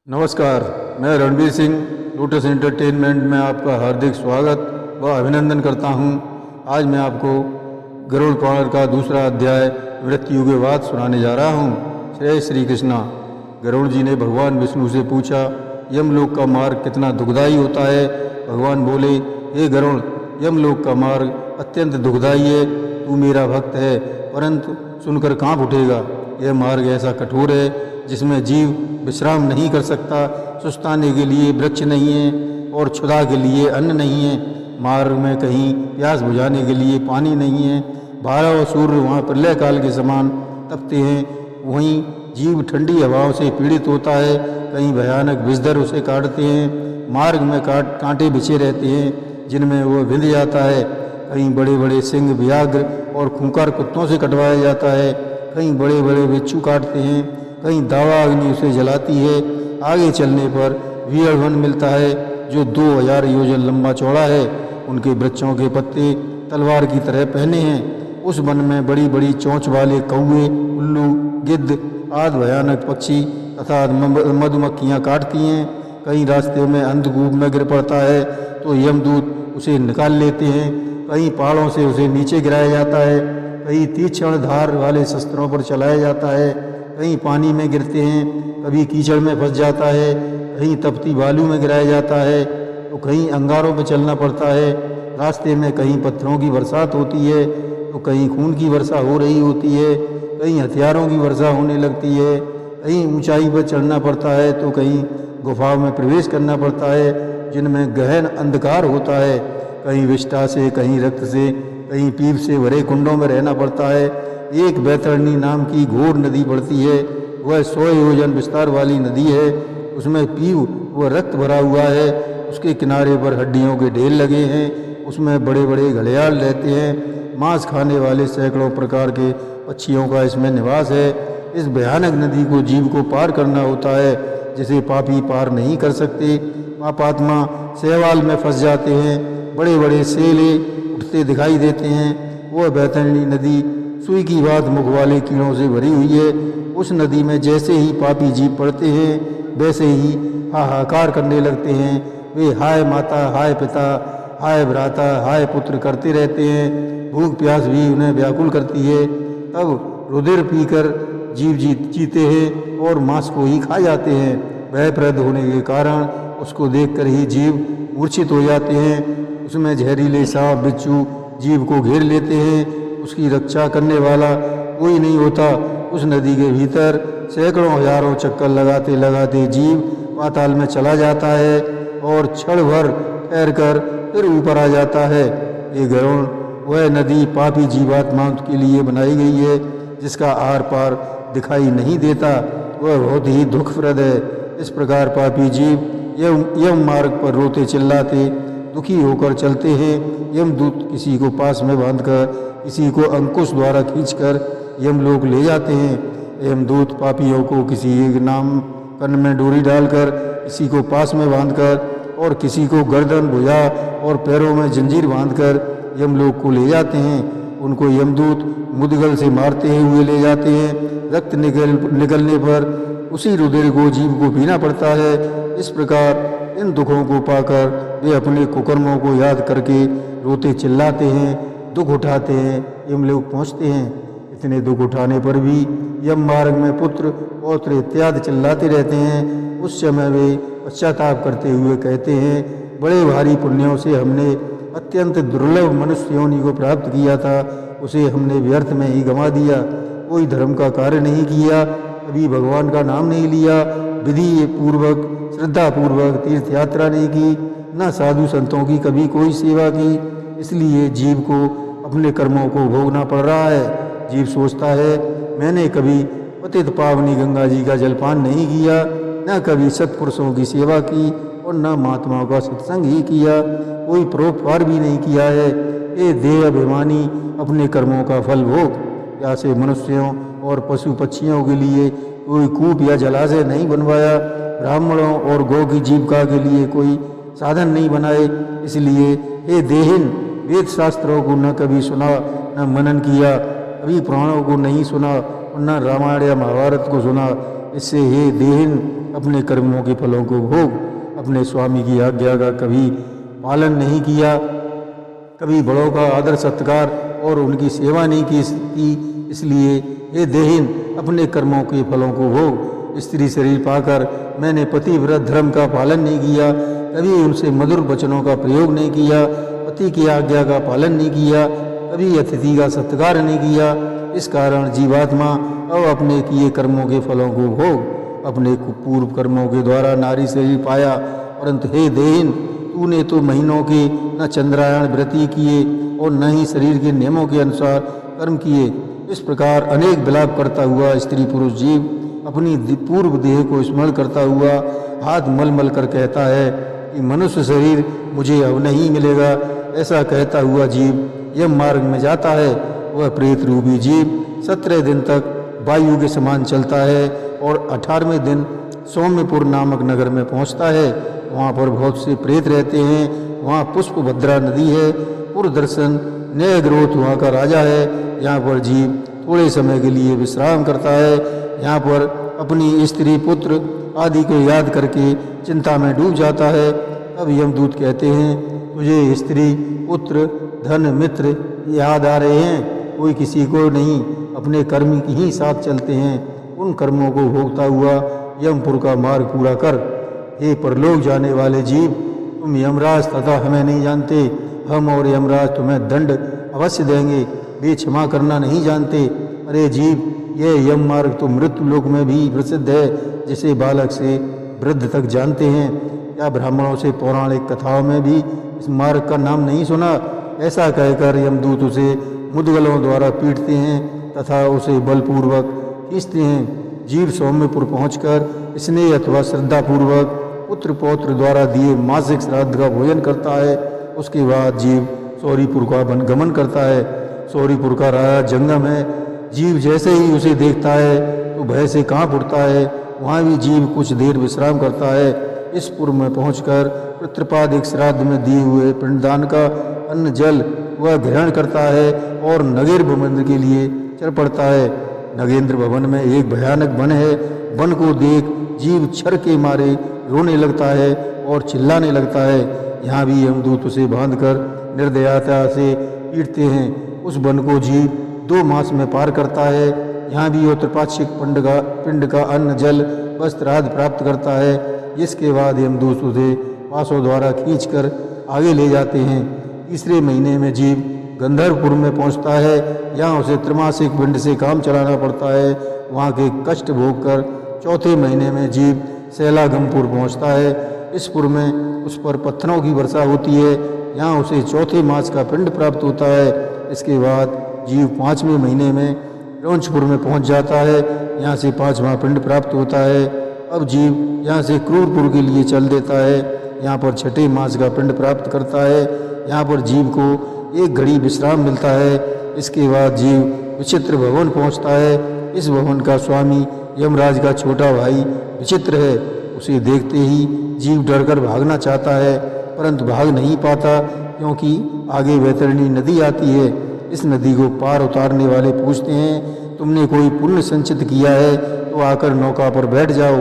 नमस्कार, मैं Ranveer Singh lotus entertainment में आपका हार्दिक स्वागत व अभिनंदन करता हूं। आज मैं आपको गरुड़ पुराण का दूसरा अध्याय मृत्यु के बाद सुनाने जा रहा हूं। जय श्री कृष्णा। गरुड़ जी ने भगवान विष्णु से पूछा, यमलोक का मार्ग कितना दुखदायी होता है। भगवान बोले, हे गरुड़, यमलोक का मार्ग अत्यंत दुखदायी है। तू मेरा भक्त है, परंतु सुनकर काँप उठेगा। यह मार्ग ऐसा कठोर है जिसमें जीव विश्राम नहीं कर सकता। सुस्ताने के लिए वृक्ष नहीं है और क्षुधा के लिए अन्न नहीं है। मार्ग में कहीं प्यास बुझाने के लिए पानी नहीं है। 12 सूर्य वहाँ प्रलय काल के समान तपते हैं। वहीं जीव ठंडी हवाओं से पीड़ित होता है। कहीं भयानक विषधर उसे काटते हैं। मार्ग में कांटे बिछे रहते हैं जिनमें वह विंध जाता है। कहीं बड़े बड़े सिंह व्याघ्र और खूंखार कुत्तों से कटवाया जाता है। कहीं बड़े बड़े बिच्छू काटते हैं। कहीं दावा अग्नि उसे जलाती है। आगे चलने पर वीर वन मिलता है जो 2000 योजन लंबा चौड़ा है। उनके वृक्षों के पत्ते तलवार की तरह पहने हैं। उस वन में बड़ी बड़ी चोंच वाले कौवे, उल्लू, गिद्ध आदि भयानक पक्षी तथा मधुमक्खियाँ काटती हैं। कहीं रास्ते में अंधकूप में गिर पड़ता है तो यमदूत उसे निकाल लेते हैं। कहीं पहाड़ों से उसे नीचे गिराया जाता है। कहीं तीक्ष्ण धार वाले शस्त्रों पर चलाया जाता है। कहीं पानी में गिरते हैं, कभी कीचड़ में फंस जाता है, कहीं तपती बालू में गिराया जाता है तो कहीं अंगारों पर चलना पड़ता है। रास्ते में कहीं पत्थरों की बरसात होती है तो कहीं खून की वर्षा हो रही होती है। कहीं हथियारों की वर्षा होने लगती है। कहीं ऊंचाई पर चढ़ना पड़ता है तो कहीं गुफाओं में प्रवेश करना पड़ता है जिनमें गहन अंधकार होता है। कहीं विष्ठा से, कहीं रक्त से, कहीं पीप से भरे कुंडों में रहना पड़ता है। एक बैतरणी नाम की घोर नदी पड़ती है। वह 100 योजन विस्तार वाली नदी है। उसमें पीप व रक्त भरा हुआ है। उसके किनारे पर हड्डियों के ढेर लगे हैं। उसमें बड़े बड़े घड़ियाल रहते हैं। मांस खाने वाले सैकड़ों प्रकार के पक्षियों का इसमें निवास है। इस भयानक नदी को जीव को पार करना होता है जिसे पापी पार नहीं कर सकते। पापात्मा शैवाल में फंस जाते हैं। बड़े बड़े सेले उठते दिखाई देते हैं। वह बैतरणी नदी सुई की बात मुख वाले कीड़ों से भरी हुई है। उस नदी में जैसे ही पापी जीव पड़ते हैं वैसे ही हाहाकार करने लगते हैं। वे हाय माता, हाय पिता, हाय भ्राता, हाय पुत्र करते रहते हैं। भूख प्यास भी उन्हें व्याकुल करती है। तब रुधिर पीकर जीव जीते हैं और मांस को ही खा जाते हैं। भयप्रद होने के कारण उसको देखकर ही जीव मूर्छित हो जाते हैं। उसमें जहरीले सांप बिच्छू जीव को घेर लेते हैं। उसकी रक्षा करने वाला कोई नहीं होता। उस नदी के भीतर सैकड़ों हजारों चक्कर लगाते लगाते जीव पाताल में चला जाता है और क्षण भर तैरकर फिर ऊपर आ जाता है। ये गरुड़ वह नदी पापी जीवात्माओं के लिए बनाई गई है जिसका आर पार दिखाई नहीं देता। वह बहुत ही दुखप्रद है। इस प्रकार पापी जीव यम मार्ग पर रोते चिल्लाते दुखी होकर चलते हैं। यमदूत किसी को पास में बांधकर, किसी को अंकुश द्वारा खींचकर यमलोक ले जाते हैं। यमदूत पापियों को किसी एक नाम कन में डोरी डालकर, किसी को पास में बांधकर और किसी को गर्दन, भुजा और पैरों में जंजीर बांधकर यमलोक को ले जाते हैं। उनको यमदूत मुद्गल से मारते हुए ले जाते हैं। रक्त निकलने पर उसी रुधिर को जीव को पीना पड़ता है। इस प्रकार इन दुखों को पाकर वे अपने कुकर्मों को याद करके रोते चिल्लाते हैं, दुख उठाते हैं, यमलोक पहुँचते हैं। इतने दुख उठाने पर भी यम मार्ग में पुत्र, पौत्र इत्यादि चिल्लाते रहते हैं। उस समय वे पश्चाताप करते हुए कहते हैं, बड़े भारी पुण्यों से हमने अत्यंत दुर्लभ मनुष्य योनि को प्राप्त किया था, उसे हमने व्यर्थ में ही गंवा दिया। कोई धर्म का कार्य नहीं किया, कभी भगवान का नाम नहीं लिया, विधि पूर्वक श्रद्धा पूर्वक तीर्थ यात्रा नहीं की, न साधु संतों की कभी कोई सेवा की। इसलिए जीव को अपने कर्मों को भोगना पड़ रहा है। जीव सोचता है, मैंने कभी पतित पावनी गंगा जी का जलपान नहीं किया, न कभी सत्पुरुषों की सेवा की और न महात्माओं का सत्संग ही किया, कोई परोपकार भी नहीं किया है। ये देह अभिमानी अपने कर्मों का फल भोग। ऐसे मनुष्यों और पशु पक्षियों के लिए कोई कूप या जलाशय नहीं बनवाया। ब्राह्मणों और गौ की जीविका के लिए कोई साधन नहीं बनाए। इसलिए हे देहिन, वेद शास्त्रों को न कभी सुना, न मनन किया, कभी पुराणों को नहीं सुना और न रामायण या महाभारत को सुना। इससे हे देहिन अपने कर्मों के फलों को भोग। अपने स्वामी की आज्ञा का कभी पालन नहीं किया, कभी बड़ों का आदर सत्कार और उनकी सेवा नहीं की, इसलिए हे देहिन अपने कर्मों के फलों को भोग। स्त्री शरीर पाकर मैंने पतिव्रत धर्म का पालन नहीं किया, कभी उनसे मधुर वचनों का प्रयोग नहीं किया, पति की आज्ञा का पालन नहीं किया, कभी अतिथि का सत्कार नहीं किया। इस कारण जीवात्मा अब अपने किए कर्मों के फलों को भोग। अपने पूर्व कर्मों के द्वारा नारी शरीर पाया, परंतु हे देहिन तूने तो महीनों के न चंद्रायण व्रती किए और न ही शरीर के नियमों के अनुसार कर्म किए। इस प्रकार अनेक विलाप करता हुआ स्त्री पुरुष जीव अपनी पूर्व देह को स्मरण करता हुआ हाथ मल मल कर कहता है कि मनुष्य शरीर मुझे अब नहीं मिलेगा। ऐसा कहता हुआ जीव यम मार्ग में जाता है। वह प्रेत रूपी जीव 17 दिन तक वायु के समान चलता है और 18वें दिन सौम्यपुर नामक नगर में पहुंचता है। वहाँ पर बहुत से प्रेत रहते हैं। वहाँ पुष्पभद्रा नदी है। पुरदर्शन न्यायग्रोथ वहाँ का राजा है। यहाँ पर जीव थोड़े समय के लिए विश्राम करता है। यहाँ पर अपनी स्त्री पुत्र आदि को याद करके चिंता में डूब जाता है। अब यमदूत कहते हैं तुझे स्त्री पुत्र धन मित्र याद आ रहे हैं, कोई किसी को नहीं, अपने कर्म की ही साथ चलते हैं। उन कर्मों को भोगता हुआ यमपुर का मार्ग पूरा कर। हे परलोक जाने वाले जीव, तुम यमराज तथा हमें नहीं जानते। हम और यमराज तुम्हें दंड अवश्य देंगे, वे क्षमा करना नहीं जानते। अरे जीव, यह यम मार्ग तो मृत्यु लोक में भी प्रसिद्ध है, जिसे बालक से वृद्ध तक जानते हैं। या ब्राह्मणों से पौराणिक कथाओं में भी इस मार्ग का नाम नहीं सुना? ऐसा कहकर यमदूत उसे मुद्गलों द्वारा पीटते हैं तथा उसे बलपूर्वक खींचते हैं। जीव सौम्यपुर पहुंचकर स्नेह अथवा श्रद्धापूर्वक पुत्र पौत्र द्वारा दिए मासिक श्राद्ध का भोजन करता है। उसके बाद जीव सौरीपुर का गमन करता है। सौरीपुर का राजा जंगम है। जीव जैसे ही उसे देखता है तो भय से कांप उठता है। वहाँ भी जीव कुछ देर विश्राम करता है। इस पुर में पहुंचकर पितृपादिक श्राद्ध में दिए हुए पिंडदान का अन्न जल वह ग्रहण करता है और नगेंद्र भवन के लिए चल पड़ता है। नगेंद्र भवन में एक भयानक वन है। वन को देख जीव छर के मारे रोने लगता है और चिल्लाने लगता है। यहाँ भी यमदूत उसे बांधकर निर्दयता से पीटते हैं। उस वन को जीव 2 मास में पार करता है। यहाँ भी वो त्रिपाक्षिक पिंड का अन्न जल वस्त्र आदि प्राप्त करता है। इसके बाद यमदूत उसे पासों द्वारा खींचकर आगे ले जाते हैं। तीसरे महीने में जीव गंधर्वपुर में पहुंचता है। यहाँ उसे त्रिमासिक पिंड से काम चलाना पड़ता है। वहाँ के कष्ट भोग कर चौथे महीने में जीव सैलागमपुर पहुँचता है। इस पुर में उस पर पत्थरों की वर्षा होती है। यहाँ उसे चौथे मास का पिंड प्राप्त होता है। इसके बाद जीव 5वें महीने में रौंचपुर में पहुँच जाता है। यहाँ से 5वां पिंड प्राप्त होता है। अब जीव यहाँ से क्रूरपुर के लिए चल देता है। यहाँ पर 6ठे मास का पिंड प्राप्त करता है। यहाँ पर जीव को एक घड़ी विश्राम मिलता है। इसके बाद जीव विचित्र भवन पहुँचता है। इस भवन का स्वामी यमराज का छोटा भाई विचित्र है। उसे देखते ही जीव डरकर भागना चाहता है, परंतु भाग नहीं पाता, क्योंकि आगे वैतरणी नदी आती है। इस नदी को पार उतारने वाले पूछते हैं तुमने कोई पुण्य संचित किया है तो आकर नौका पर बैठ जाओ।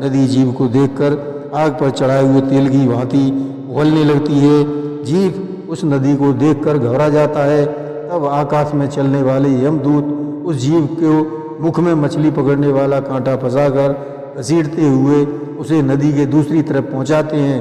नदी जीव को देखकर आग पर चढ़ाए हुए तेल की भांति उबलने लगती है। जीव उस नदी को देखकर घबरा जाता है। तब आकाश में चलने वाले यमदूत उस जीव को मुख में मछली पकड़ने वाला कांटा फंसाकर घसीटते हुए उसे नदी के दूसरी तरफ पहुंचाते हैं।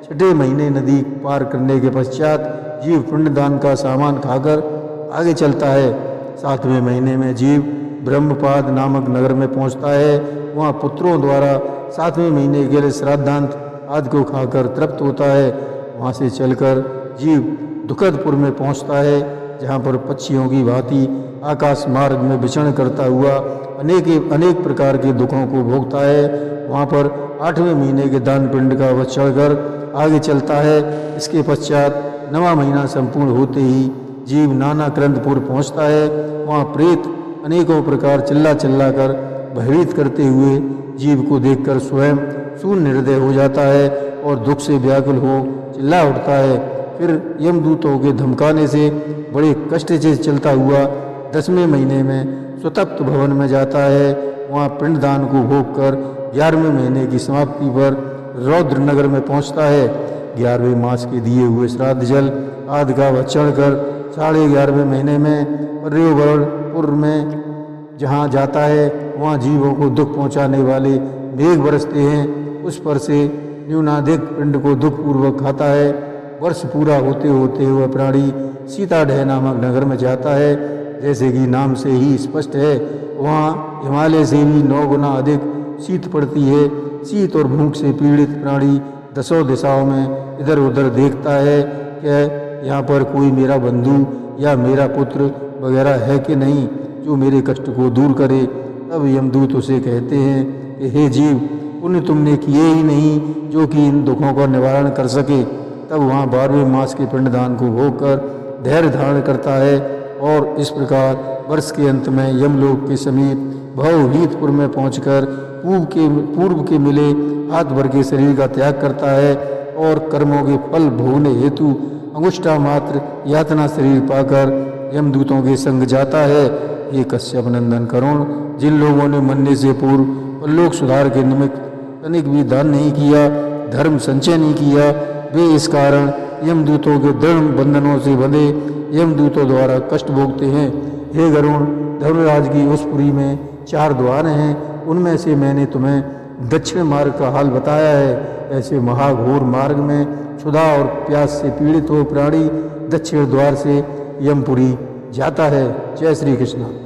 6ठे महीने नदी पार करने के पश्चात जीव पिंडदान का सामान खाकर आगे चलता है। 7वें महीने में जीव ब्रह्मपाद नामक नगर में पहुंचता है। वहाँ पुत्रों द्वारा 7वें महीने के लिए श्राद्धांत आदि को खाकर तृप्त होता है। वहाँ से चलकर जीव दुखदपुर में पहुंचता है, जहाँ पर पक्षियों की भांति आकाश मार्ग में विचरण करता हुआ अनेक प्रकार के दुखों को भोगता है। वहाँ पर 8वें महीने के दान पिंड का वह चढ़कर आगे चलता है। इसके पश्चात 9वां महीना संपूर्ण होते ही जीव नाना क्रंदपुर पहुँचता है। वहाँ प्रेत अनेकों प्रकार चिल्ला कर भयभीत करते हुए जीव को देखकर स्वयं शून्य हृदय हो जाता है और दुख से व्याकुल हो चिल्ला उठता है। फिर यमदूतों के धमकाने से बड़े कष्ट से चलता हुआ 10वें महीने में स्वतप्त भवन में जाता है। वहाँ पिंडदान को भोग कर 11वें महीने की समाप्ति पर रौद्र नगर में पहुँचता है। 11वें मास के दिए हुए श्राद्ध जल आदि का भक्षण कर 11.5वें महीने में पर्यावरणपुर में जहाँ जाता है, वहाँ जीवों को दुख पहुँचाने वाले मेघ बरसते हैं। उस पर से न्यूनाधिक पिंड को दुखपूर्वक खाता है। वर्ष पूरा होते होते वह प्राणी सीताढय नामक नगर में जाता है। जैसे कि नाम से ही स्पष्ट है, वहाँ हिमालय से भी 9 गुना अधिक शीत पड़ती है। शीत और भूख से पीड़ित प्राणी 10 दिशाओं में इधर उधर देखता है कि यहाँ पर कोई मेरा बंधु या मेरा पुत्र वगैरह है कि नहीं जो मेरे कष्ट को दूर करे। तब यमदूत उसे कहते हैं कि हे जीव, पुण्य तुमने किए ही नहीं जो कि इन दुखों का निवारण कर सके। तब वहाँ 12वें मास के पिंडदान को भोग कर धैर्य धारण करता है और इस प्रकार वर्ष के अंत में यमलोक के समीप भवहीतपुर में पहुंचकर पूर्व के मिले हाथ भर के शरीर का त्याग करता है और कर्मों के फल भोगने हेतु अंगुष्ठा मात्र यातना शरीर पाकर यमदूतों के संग जाता है। ये कश्यप नंदन करुण, जिन लोगों ने मरने से पूर्व परलोक सुधार के निमित्त तनिक भी दान नहीं किया, धर्म संचय नहीं किया, वे इस कारण यमदूतों के दृढ़ बंधनों से बंधे यमदूतों द्वारा कष्ट भोगते हैं। हे गरुण, धर्मराज की उस पुरी में 4 द्वार हैं, उनमें से मैंने तुम्हें दक्षिण मार्ग का हाल बताया है। ऐसे महाघोर मार्ग में क्षुधा और प्यास से पीड़ित हो प्राणी दक्षिण द्वार से यमपुरी जाता है। जय श्री कृष्ण।